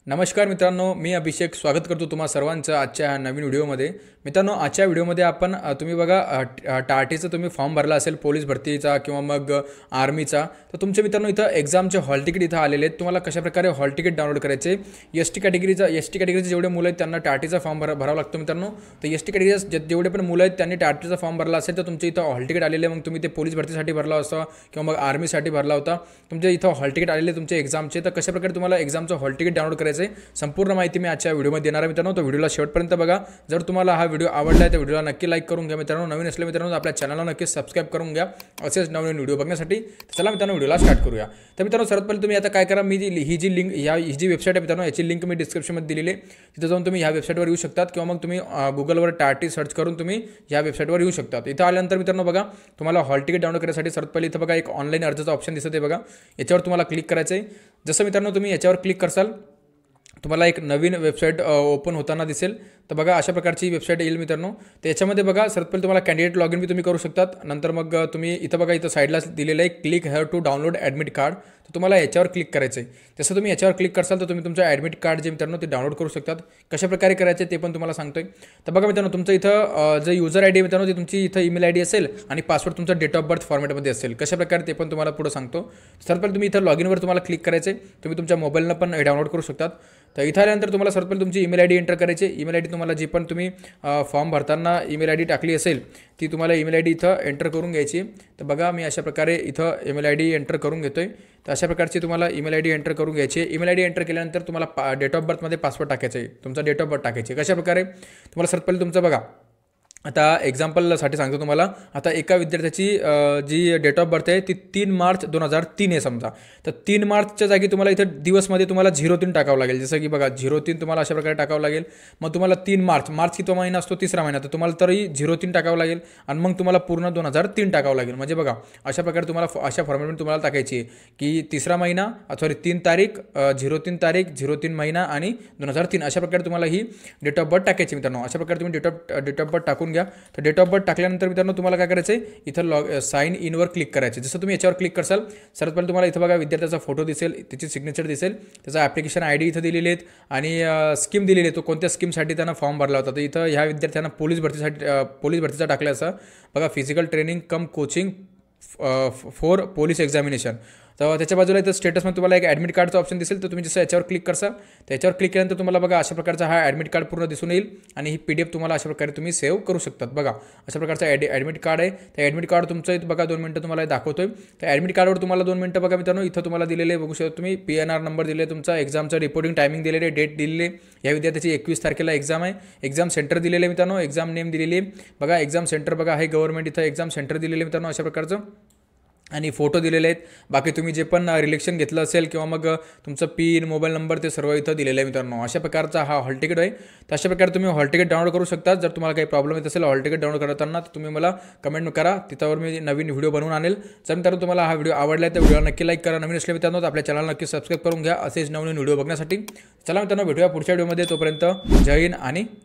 नमस्कार मित्रांनो, मी अभिषेक स्वागत करतो तुम्हा सर्वांचं आजच्या नवीन व्हिडिओमध्ये। मित्रांनो, आजच्या व्हिडिओमध्ये आपण तुम्ही बघा टाटीचा तुम्ही फॉर्म भरला असेल पोलीस भरतीचा किंवा मग आर्मीचा, तर तुमचे मित्रांनो इथं एक्झामचे हॉल तिकीट इथं आलेले आहेत। तुम्हाला कशाप्रकारे हॉल तिकीट डाउनलोड करायचे, एस टी कॅटेगरीचे जेवढे मुलं आहेत त्यांना टाटीचा फॉर्म भरावा लागतो मित्रांनो। तर एस टी कॅटेगरीचे जेवढे पण मुलं आहेत त्यांनी टाटीचा फॉर्म भरला असेल तर तुमचे इथं हॉल तिकीट आलेले, मग तुम्ही ते पोलीस भरतीसाठी भरला असा किंवा मग आर्मीसाठी भरला होता, तुमचे इथं हॉल तिकीट आलेले तुमचे एक्झामचे। तर कशाप्रकारे तुम्हाला एक्झामचं हॉल तिकीट डाउनलोड करायचं संपूर्ण माहिती मी आजच्या व्हिडिओमध्ये देणार आहे मित्रांनो। तो व्हिडिओला शेवटपर्यंत बघा। जर तुम्हाला हा व्हिडिओ आवडला आहे तर व्हिडिओला नक्की लाईक करून घ्या मित्रांनो। नवीन असले मित्रांनो आपल्या चॅनलला नक्की सबस्क्राइब करून घ्या असेच नवीन व्हिडिओ बघण्यासाठी। चला मित्रांनो व्हिडिओला स्टार्ट करूया। तर मित्रांनो सर्वात पहिले तुम्ही आता काय करा, मी ही जी लिंक ही जी वेबसाईट आहे मित्रांनो, याची लिंक मी डिस्क्रिप्शनमध्ये दिलेली आहे, तिथे जाऊन तुम्ही ह्या वेबसाईटवर येऊ शकतात किंवा मग तुम्ही गुगलवर टाटी सर्च करून तुम्ही ह्या वेबसाईटवर येऊ शकतात। इथं आल्यानंतर मित्रांनो बघा, तुम्हाला हॉल तिकीट डाउनलोड करण्यासाठी सर्वात पहिले इथं बघा एक ऑनलाईन अर्जाचा ऑप्शन दिसत आहे बघा, याच्यावर तुम्हाला क्लिक करायचं आहे। जसं मित्रांनो तुम्ही याच्यावर क्लिक करसाल तुम्हाला एक नवीन वेबसाईट ओपन होताना दिसेल। तर बघा अशा प्रकारची वेबसाईट येईल मित्रांनो। तर याच्यामध्ये बघा सर्वात पहिले तुम्हाला कॅन्डिडेट लॉगिन बी तुम्ही करू शकतात। नंतर मग तुम्ही इथं बघा इथं साईडला दिलेलं आहे click here to download admit card, तर तुम्हाला याच्यावर क्लिक करायचं आहे। जसं तुम्ही याच्यावर क्लिक करसाल तर तुम्ही तुमचं ॲडमिट कार्ड जे मित्रांनो ते डाउनलोड करू शकतात। कशाप्रकारे करायचे ते पण तुम्हाला सांगतोय। तर बघा मित्रांनो, तुमचं इथं जे युजर आय डी मित्रांनो ती तुमची इथं ईमेल आय डी असेल आणि पासवर्ड तुमचा डेट ऑफ बर्थ फॉर्मॅटमध्ये असेल। कशाप्रकारे ते पण तुम्हाला पुढे सांगतो। सर्वात पहिले तुम्ही इथं लॉगिनवर तुम्हाला क्लिक करायचं आहे, तुम्ही तुमच्या मोबाईलनं पण डाउनलोड करू शकतात। तर इथं आल्यानंतर तुम्हाला सर्वात पहिले तुमची ईमेल आय डी एंटर करायची। ईमेल आय डी तुम्हाला जी पण तुम्ही फॉर्म भरताना ईमेल आय डी टाकली असेल ती तुम्हाला ईमेल आय डी इथं एंटर करून घ्यायची। तर बघा मी अशा प्रकारे इथं ईमेल आय डी एंटर करून घेतोय। तर अशा प्रकारची तुम्हाला ईमेल आय डी एंटर करून घ्यायची आहे। ईमेल आय डी एंटर केल्यानंतर तुम्हाला डेट ऑफ बर्थमध्ये पासवर्ड टाकायचं आहे, तुमचा डेट ऑफ बर्थ टाकायची। कशाप्रकारे तुम्हाला सर्वात पहिले तुमचं बघा, आता एक्झाम्पलसाठी सांगतो तुम्हाला। आता एका विद्यार्थ्याची जी डेट ऑफ बर्थ आहे ती 3 मार्च 2003 आहे समजा, तर 3 मार्चच्या जागी तुम्हाला इथं दिवसमध्ये तुम्हाला 03 टाकावं लागेल। जसं की बघा 03 तुम्हाला अशा प्रकारे टाकावं लागेल। मग तुम्हाला 3 मार्च किती महिना असतो, तिसरा महिना, तर तुम्हाला तरी 03 टाकावं लागेल आणि मग तुम्हाला पूर्ण 2003 टाकावं लागेल। म्हणजे बघा अशा प्रकारे तुम्हाला अशा फॉर्मॅटमध्ये तुम्हाला टाकायची आहे की तिसरा महिना 3 तारीख 03 तारीख 03 महिना आणि 2003 अशा प्रकारे तुम्हाला ही डेट ऑफ बर्थ टाकायची मित्रांनो। अशा प्रकारे तुम्ही डेट ऑफ बर्थ टाकून घ्या। तर डेट ऑफ बर्थ टाकल्यानंतर मित्रांनो तुम्हाला काय करायचं आहे, इथं साइन इनवर क्लिक करायचे। जसं तुम्ही याच्यावर क्लिक करसाल सर्वात पहिले तुम्हाला इथं बघा विद्यार्थ्याचा फोटो दिसेल, त्याची सिग्नेचर दिसेल, त्याचा ॲप्लिकेशन आय डी इथं दिलेले आहेत आणि स्कीम दिलेली आहे, तो कोणत्या स्कीमसाठी त्यांना फॉर्म भरला होता। तर इथं ह्या विद्यार्थ्यांना पोलीस भरतीचा टाकला असं बघा, physical training come coaching for police examination. तर त्याच्या बाजूला इथं स्टेटसमध्ये तुम्हाला एक ॲडमिट कार्डचा ऑप्शन दिसेल, तर तुम्ही जसं याच्यावर क्लिक करसाल त्याच्यावर क्लिक केल्यानंतर तुम्हाला बघा अशा प्रकारचा हा ॲडमिट कार्ड पूर्ण दिसून येईल आणि ही PDF तुम्हाला अशा प्रकारे तुम्ही सेव्ह करू शकतात। बघा अशा प्रकारचा ॲडमिट कार्ड आहे। त्या ॲडमिट कार्ड तुमचं इथं बघा 2 मिनिटं तुम्हाला दाखवतोय। त्या ॲडमिट कार्डवर तुम्हाला 2 मिनिटं बघा मित्रांनो, इथं तुम्हाला दिलेले बघू शकता तुम्ही PNR नंबर दिले, तुमचा एक्झामचं रिपोर्टिंग टायमिंग दिलेले, डेट दिलेले, या विद्यार्थ्याची 21 तारखेला एक्झाम आहे, एक्झाम सेंटर दिलेले मित्रांनो, एक्झाम नेम दिलेली आहे बघा, एक्झाम सेंटर बघा आहे गव्हर्नमेंट, इथं एक्झाम सेंटर दिलेले मित्रांनो अशा प्रकारचं आणि फोटो दिलेले आहेत। बाकी तुम्ही जे पण रिलेक्शन घेतलं असेल किंवा मग तुमचं पिन मोबाईल नंबर ते सर्व इथं दिलेलं आहे मित्रांनो। अशा प्रकारचा हा हॉल तिकीट आहे। तर अशा प्रकारे तुम्ही हॉल तिकीट डाउनलोड करू शकता। जर तुम्हाला काही प्रॉब्लेम येत असेल हॉल तिकीट डाउनलोड करताना तर तुम्ही मला कमेंट करा, तिथवर मी नवीन व्हिडिओ बनवून आणेल। जर मित्रांनो तुम्हाला हा व्हिडिओ आवडला तर व्हिडिओला नक्की लाईक करा, नवीन असले मित्रांनो आपल्या चॅनलला नक्की सबस्क्राइब करून घ्या असेच नवीन व्हिडिओ बघण्यासाठी। चला मित्रांनो भेटूया पुढच्या व्हिडिओमध्ये, तोपर्यंत जय हिंद आणि